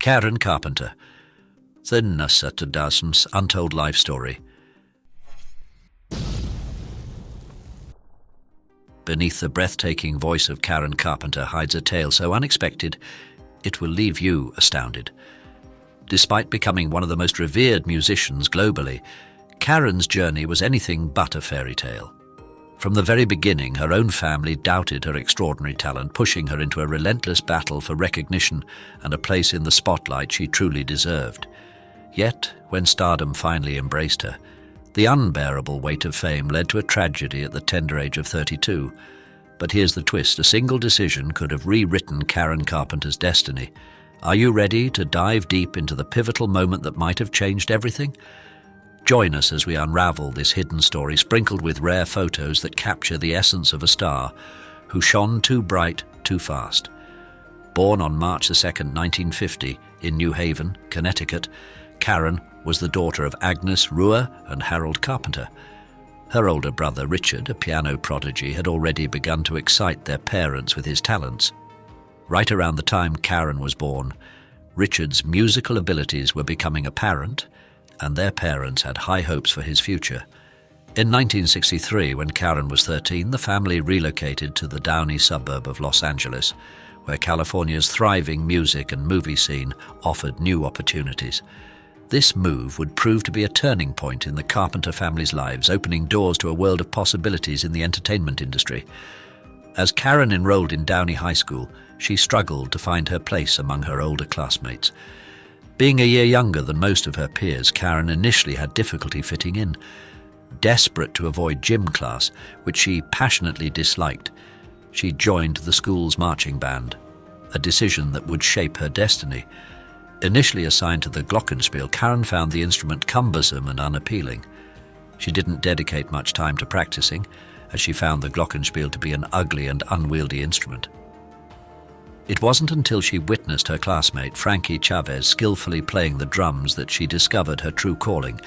Karen Carpenter. Thynnasattadasm's Untold Life Story. Beneath the breathtaking voice of Karen Carpenter hides a tale so unexpected, it will leave you astounded. Despite becoming one of the most revered musicians globally, Karen's journey was anything but a fairy tale. From the very beginning, her own family doubted her extraordinary talent, pushing her into a relentless battle for recognition and a place in the spotlight she truly deserved. Yet, when stardom finally embraced her, the unbearable weight of fame led to a tragedy at the tender age of 32. But here's the twist: a single decision could have rewritten Karen Carpenter's destiny. Are you ready to dive deep into the pivotal moment that might have changed everything? Join us as we unravel this hidden story, sprinkled with rare photos that capture the essence of a star who shone too bright, too fast. Born on March 2nd, 1950, in New Haven, Connecticut, Karen was the daughter of Agnes Ruhr and Harold Carpenter. Her older brother, Richard, a piano prodigy, had already begun to excite their parents with his talents. Right around the time Karen was born, Richard's musical abilities were becoming apparent, and their parents had high hopes for his future. In 1963, when Karen was 13, the family relocated to the Downey suburb of Los Angeles, where California's thriving music and movie scene offered new opportunities. This move would prove to be a turning point in the Carpenter family's lives, opening doors to a world of possibilities in the entertainment industry. As Karen enrolled in Downey High School, she struggled to find her place among her older classmates. Being a year younger than most of her peers, Karen initially had difficulty fitting in. Desperate to avoid gym class, which she passionately disliked, she joined the school's marching band, a decision that would shape her destiny. Initially assigned to the glockenspiel, Karen found the instrument cumbersome and unappealing. She didn't dedicate much time to practicing, as she found the glockenspiel to be an ugly and unwieldy instrument. It wasn't until she witnessed her classmate, Frankie Chavez, skillfully playing the drums that she discovered her true calling.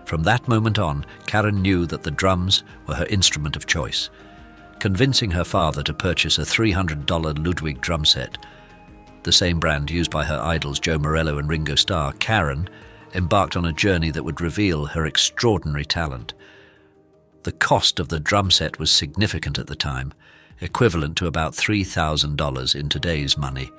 From that moment on, Karen knew that the drums were her instrument of choice. Convincing her father to purchase a $300 Ludwig drum set, the same brand used by her idols Joe Morello and Ringo Starr, Karen embarked on a journey that would reveal her extraordinary talent. The cost of the drum set was significant at the time, equivalent to about $3,000 in today's money.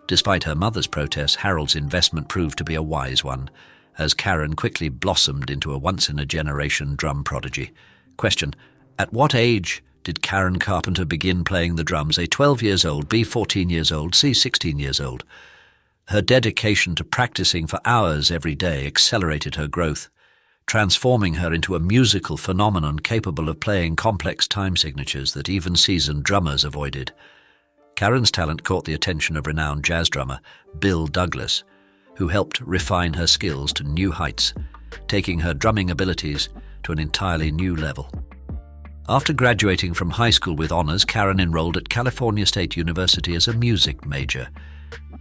Despite her mother's protests, Harold's investment proved to be a wise one, as Karen quickly blossomed into a once-in-a-generation drum prodigy. Question: at what age did Karen Carpenter begin playing the drums? A 12 years old, B 14 years old, C 16 years old. Her dedication to practicing for hours every day accelerated her growth, transforming her into a musical phenomenon capable of playing complex time signatures that even seasoned drummers avoided. Karen's talent caught the attention of renowned jazz drummer Bill Douglas, who helped refine her skills to new heights, taking her drumming abilities to an entirely new level. After graduating from high school with honors, Karen enrolled at California State University as a music major.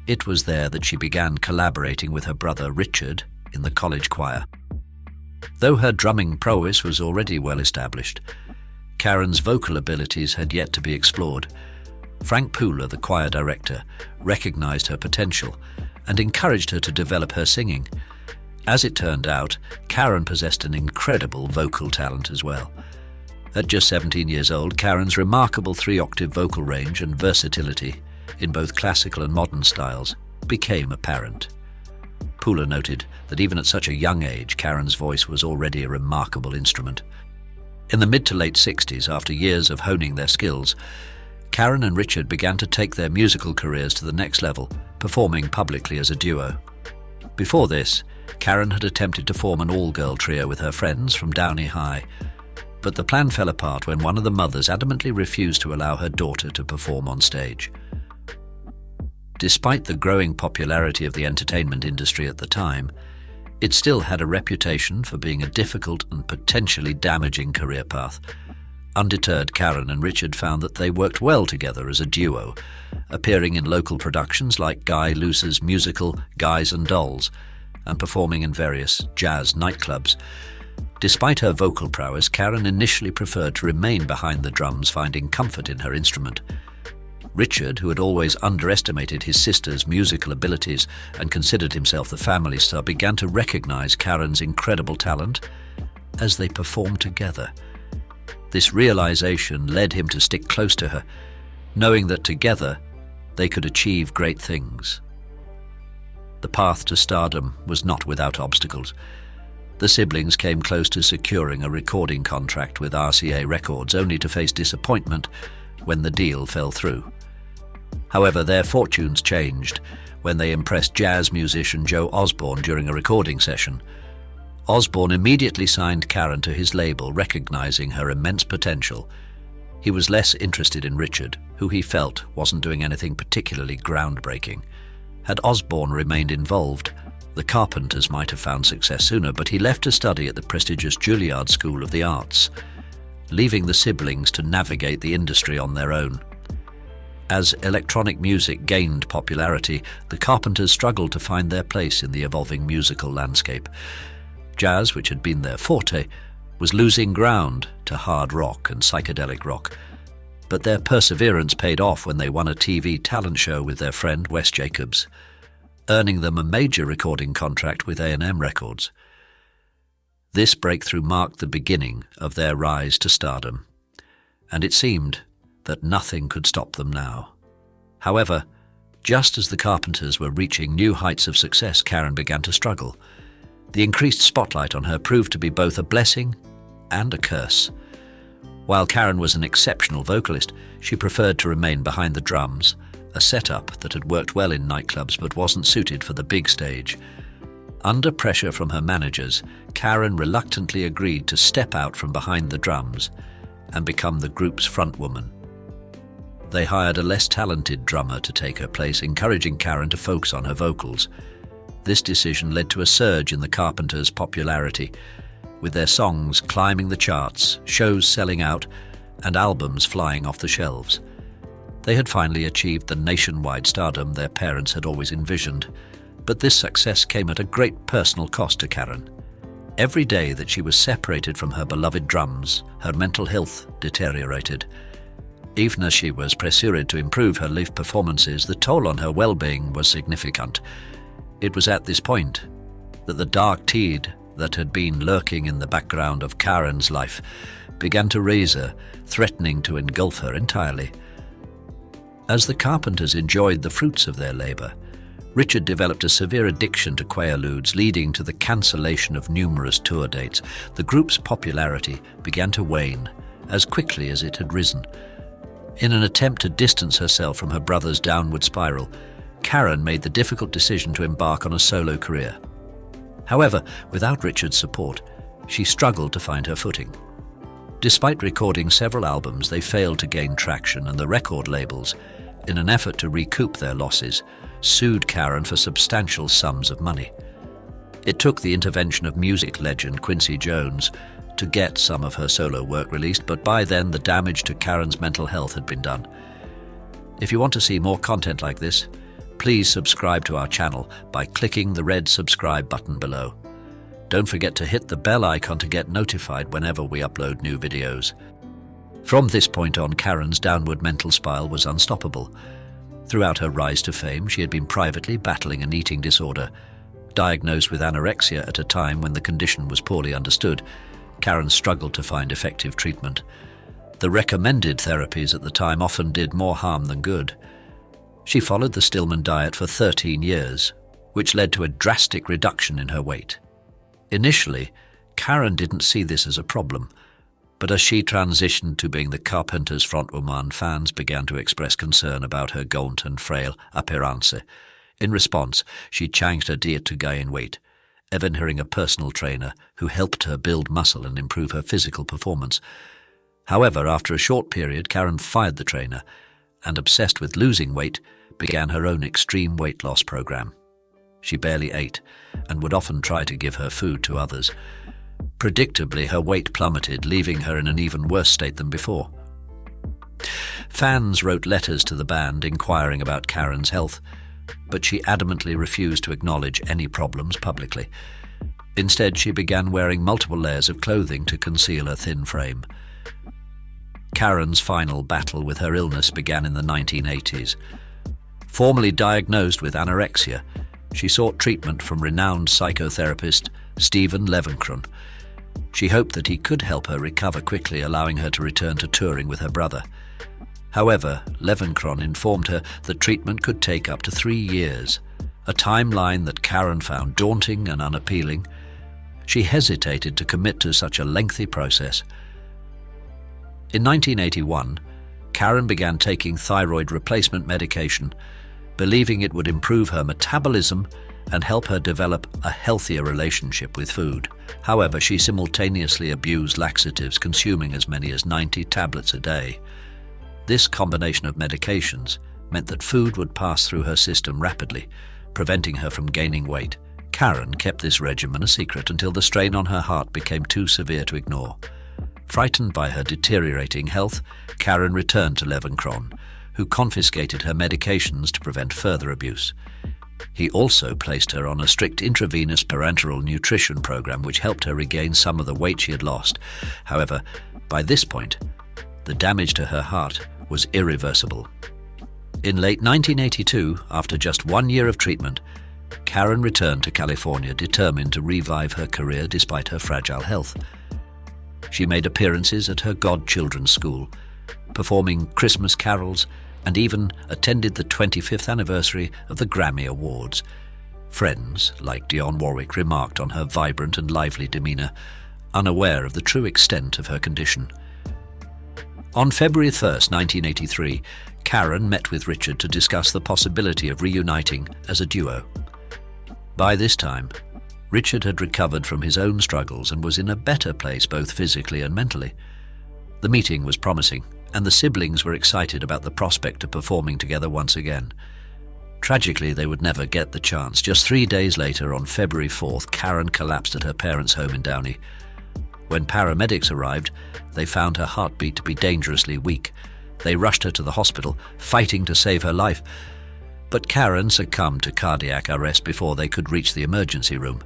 It was there that she began collaborating with her brother Richard in the college choir. Though her drumming prowess was already well established, Karen's vocal abilities had yet to be explored. Frank Pooler, the choir director, recognized her potential and encouraged her to develop her singing. As it turned out, Karen possessed an incredible vocal talent as well. At just 17 years old, Karen's remarkable 3-octave vocal range and versatility in both classical and modern styles became apparent. Pooler noted that even at such a young age, Karen's voice was already a remarkable instrument. In the mid to late 60s, after years of honing their skills, Karen and Richard began to take their musical careers to the next level, performing publicly as a duo. Before this, Karen had attempted to form an all-girl trio with her friends from Downey High, but the plan fell apart when one of the mothers adamantly refused to allow her daughter to perform on stage. Despite the growing popularity of the entertainment industry at the time, it still had a reputation for being a difficult and potentially damaging career path. Undeterred, Karen and Richard found that they worked well together as a duo, appearing in local productions like Guy Loose's musical Guys and Dolls, and performing in various jazz nightclubs. Despite her vocal prowess, Karen initially preferred to remain behind the drums, finding comfort in her instrument. Richard, who had always underestimated his sister's musical abilities and considered himself the family star, began to recognize Karen's incredible talent as they performed together. This realization led him to stick close to her, knowing that together they could achieve great things. The path to stardom was not without obstacles. The siblings came close to securing a recording contract with RCA Records, only to face disappointment when the deal fell through. However, their fortunes changed when they impressed jazz musician Joe Osborne during a recording session. Osborne immediately signed Karen to his label, recognizing her immense potential. He was less interested in Richard, who he felt wasn't doing anything particularly groundbreaking. Had Osborne remained involved, the Carpenters might have found success sooner, but he left to study at the prestigious Juilliard School of the Arts, leaving the siblings to navigate the industry on their own. As electronic music gained popularity, the Carpenters struggled to find their place in the evolving musical landscape. Jazz, which had been their forte, was losing ground to hard rock and psychedelic rock. But their perseverance paid off when they won a TV talent show with their friend Wes Jacobs, earning them a major recording contract with A&M Records. This breakthrough marked the beginning of their rise to stardom, and it seemed that nothing could stop them now. However, just as the Carpenters were reaching new heights of success, Karen began to struggle. The increased spotlight on her proved to be both a blessing and a curse. While Karen was an exceptional vocalist, she preferred to remain behind the drums, a setup that had worked well in nightclubs but wasn't suited for the big stage. Under pressure from her managers, Karen reluctantly agreed to step out from behind the drums and become the group's frontwoman. They hired a less talented drummer to take her place, encouraging Karen to focus on her vocals. This decision led to a surge in the Carpenters' popularity, with their songs climbing the charts, shows selling out, and albums flying off the shelves. They had finally achieved the nationwide stardom their parents had always envisioned, but this success came at a great personal cost to Karen. Every day that she was separated from her beloved drums, her mental health deteriorated. Even as she was pursued to improve her live performances, the toll on her well-being was significant. It was at this point that the dark tide that had been lurking in the background of Karen's life began to raise her, threatening to engulf her entirely. As the Carpenters enjoyed the fruits of their labor, Richard developed a severe addiction to Quaaludes, leading to the cancellation of numerous tour dates. The group's popularity began to wane as quickly as it had risen. In an attempt to distance herself from her brother's downward spiral, Karen made the difficult decision to embark on a solo career. However, without Richard's support, she struggled to find her footing. Despite recording several albums, they failed to gain traction, and the record labels, in an effort to recoup their losses, sued Karen for substantial sums of money. It took the intervention of music legend Quincy Jones to get some of her solo work released, but by then the damage to Karen's mental health had been done. If you want to see more content like this, please subscribe to our channel by clicking the red subscribe button below. Don't forget to hit the bell icon to get notified whenever we upload new videos. From this point on, Karen's downward mental spiral was unstoppable. Throughout her rise to fame, she had been privately battling an eating disorder. Diagnosed with anorexia at a time when the condition was poorly understood, Karen struggled to find effective treatment. The recommended therapies at the time often did more harm than good. She followed the Stillman diet for 13 years, which led to a drastic reduction in her weight. Initially, Karen didn't see this as a problem, but as she transitioned to being the Carpenters' frontwoman, fans began to express concern about her gaunt and frail appearance. In response, she changed her diet to gain weight, even hiring a personal trainer who helped her build muscle and improve her physical performance. However, after a short period, Karen fired the trainer and, obsessed with losing weight, began her own extreme weight loss program. She barely ate and would often try to give her food to others. Predictably, her weight plummeted, leaving her in an even worse state than before. Fans wrote letters to the band inquiring about Karen's health, but she adamantly refused to acknowledge any problems publicly. Instead, she began wearing multiple layers of clothing to conceal her thin frame. Karen's final battle with her illness began in the 1980s. Formerly diagnosed with anorexia, she sought treatment from renowned psychotherapist Stephen Levenkron. She hoped that he could help her recover quickly, allowing her to return to touring with her brother. However, Levenkron informed her that treatment could take up to 3 years, a timeline that Karen found daunting and unappealing. She hesitated to commit to such a lengthy process. In 1981, Karen began taking thyroid replacement medication, believing it would improve her metabolism and help her develop a healthier relationship with food. However, she simultaneously abused laxatives, consuming as many as 90 tablets a day. This combination of medications meant that food would pass through her system rapidly, preventing her from gaining weight. Karen kept this regimen a secret until the strain on her heart became too severe to ignore. Frightened by her deteriorating health, Karen returned to Levenkron, who confiscated her medications to prevent further abuse. He also placed her on a strict intravenous parenteral nutrition program, which helped her regain some of the weight she had lost. However, by this point, the damage to her heart was irreversible. In late 1982, after just 1 year of treatment, Karen returned to California, determined to revive her career despite her fragile health. She made appearances at her godchildren's school, performing Christmas carols, and even attended the 25th anniversary of the Grammy Awards. Friends, like Dionne Warwick, remarked on her vibrant and lively demeanor, unaware of the true extent of her condition. On February 1st, 1983, Karen met with Richard to discuss the possibility of reuniting as a duo. By this time, Richard had recovered from his own struggles and was in a better place both physically and mentally. The meeting was promising, and the siblings were excited about the prospect of performing together once again. Tragically, they would never get the chance. Just 3 days later, on February 4th, Karen collapsed at her parents' home in Downey. When paramedics arrived, they found her heartbeat to be dangerously weak. They rushed her to the hospital, fighting to save her life. But Karen succumbed to cardiac arrest before they could reach the emergency room.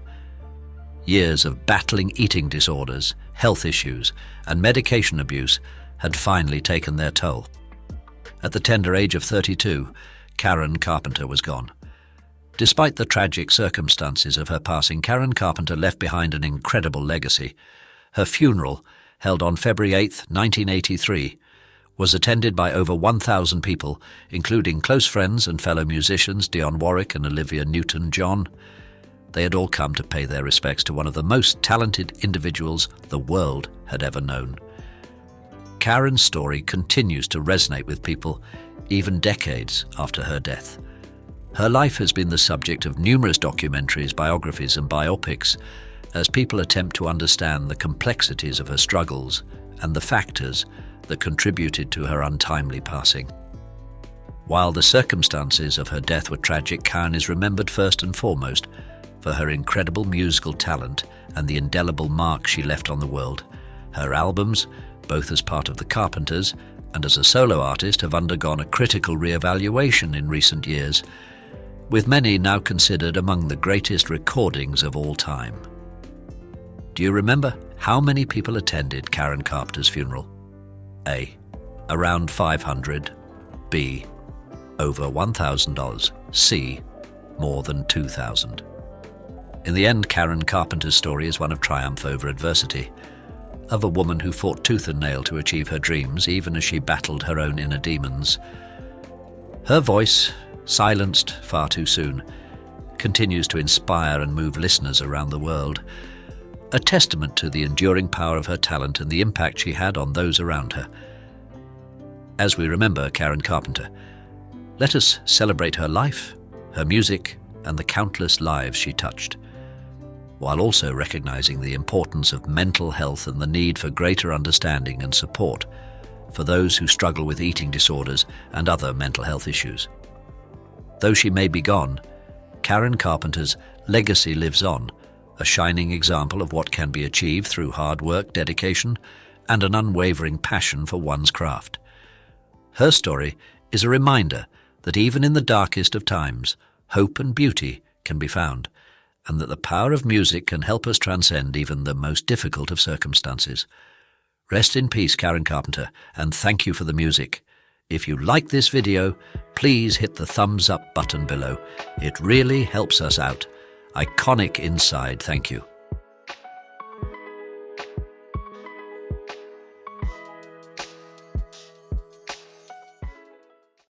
Years of battling eating disorders, health issues, and medication abuse had finally taken their toll. At the tender age of 32, Karen Carpenter was gone. Despite the tragic circumstances of her passing, Karen Carpenter left behind an incredible legacy. Her funeral, held on February 8, 1983, was attended by over 1,000 people, including close friends and fellow musicians Dionne Warwick and Olivia Newton-John. They had all come to pay their respects to one of the most talented individuals the world had ever known. Karen's story continues to resonate with people even decades after her death. Her life has been the subject of numerous documentaries, biographies, and biopics, as people attempt to understand the complexities of her struggles and the factors that contributed to her untimely passing. While the circumstances of her death were tragic, Karen is remembered first and foremost for her incredible musical talent and the indelible mark she left on the world. Her albums, both as part of the Carpenters and as a solo artist, have undergone a critical re-evaluation in recent years, with many now considered among the greatest recordings of all time. Do you remember how many people attended Karen Carpenter's funeral? A. Around 500. B. Over $1,000. C. More than 2,000. In the end, Karen Carpenter's story is one of triumph over adversity, of a woman who fought tooth and nail to achieve her dreams, even as she battled her own inner demons. Her voice, silenced far too soon, continues to inspire and move listeners around the world, a testament to the enduring power of her talent and the impact she had on those around her. As we remember Karen Carpenter, let us celebrate her life, her music, and the countless lives she touched, while also recognizing the importance of mental health and the need for greater understanding and support for those who struggle with eating disorders and other mental health issues. Though she may be gone, Karen Carpenter's legacy lives on, a shining example of what can be achieved through hard work, dedication, and an unwavering passion for one's craft. Her story is a reminder that even in the darkest of times, hope and beauty can be found, and that the power of music can help us transcend even the most difficult of circumstances. Rest in peace, Karen Carpenter, and thank you for the music. If you like this video, please hit the thumbs up button below. It really helps us out. Iconic Inside, thank you.